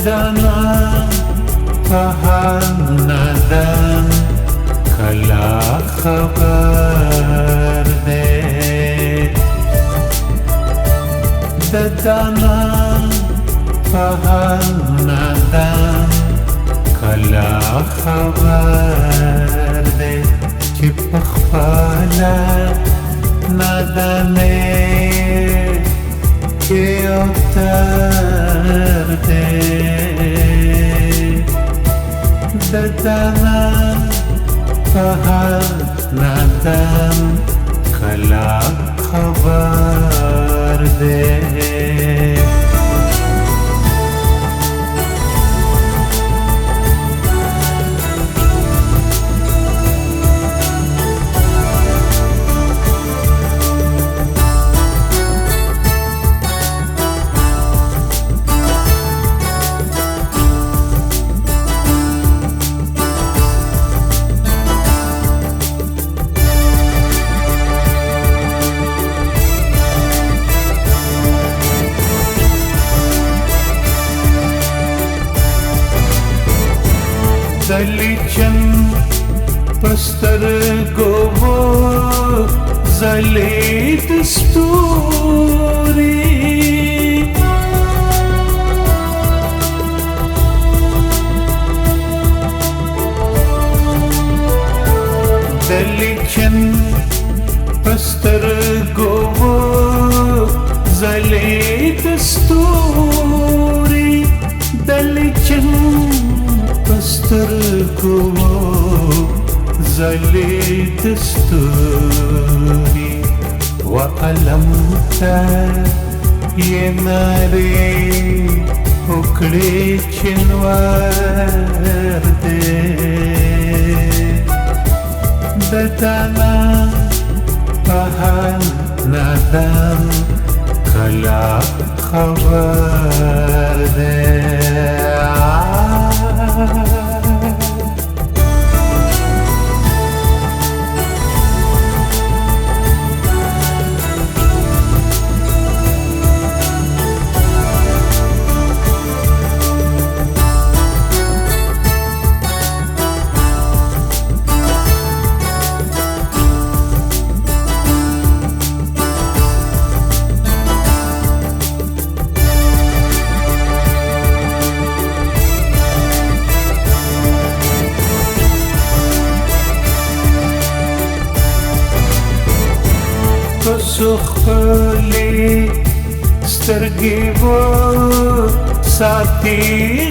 دانا فحال ندم کلا خبر دے دانا فحال ندم کلا خبر دے چې پخپالا ندمه کې اوتر دے دانا فحال ندم کلا خبر دے دلیچن پسترگو زلید ستوری دلیچن پسترگو زلید ستوری دلیچن پسترگو زلید ستوری و علم تا یہ نارے اکڑے چنوار دے دانا فحال ندم کلا خبر دے سخلی سترگی و ساتی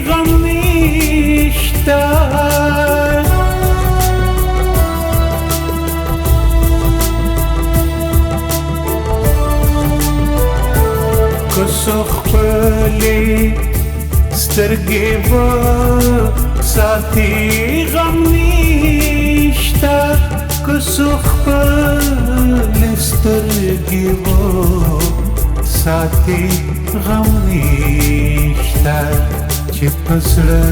غم نیشتا سخلی سترگی و ساتی غم نیشتا سخلی سترگی و ساتی غم نیشتا چې پسړه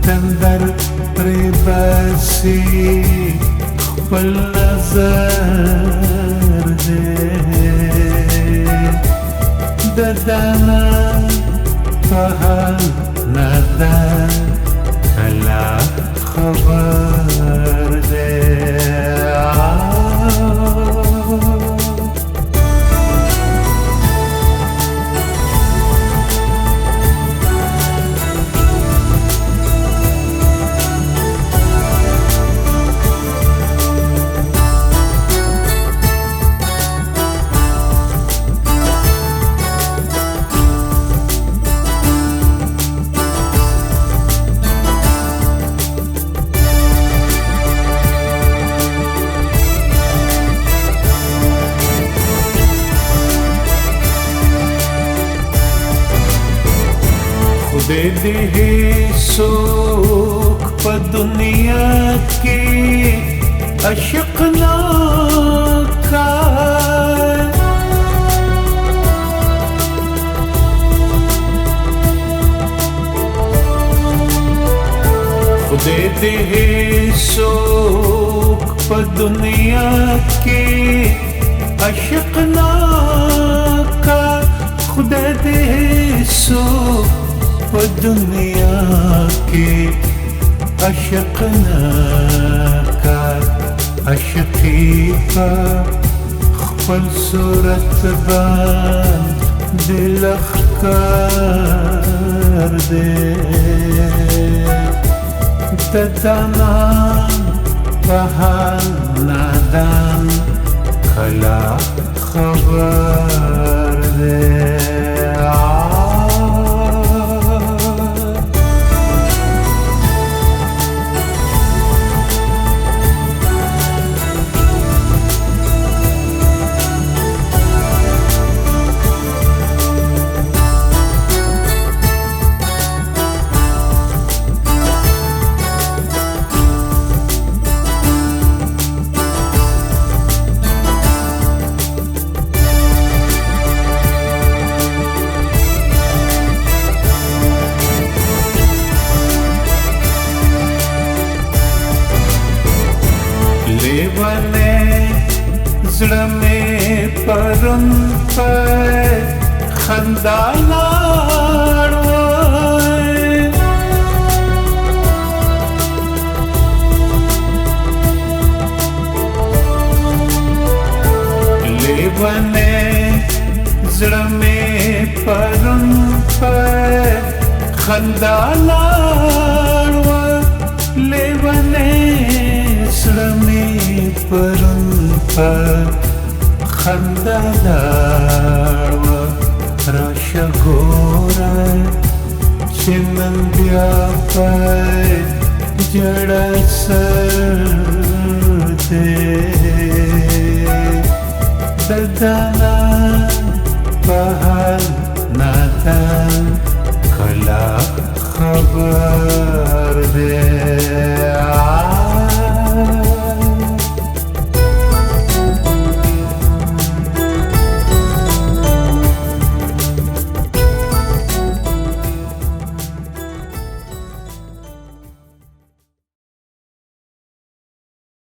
تندر پرې باسي خپل نظر دې دانا فحال ندم کلا خبر دے दे दे सुख प दुनिया की अशक ना का खुदे दे सुख प दुनिया की अशक ना का खुदे दे सुख په دنیا کې عاشقنا کا عاشقي په خپل صورت باندې لښکر دی د دامان په حال نادان کله خبر دی لیوانے زړه مې پرون پر خندا لاړ لیوانے زړه مې پرون پر خندا لاړ لیوانے زړه مې پرون پر خندا لاړ راشه ګوره چې نن بیا په ژړا سر دی د دانا په حال نادان کله خبر دی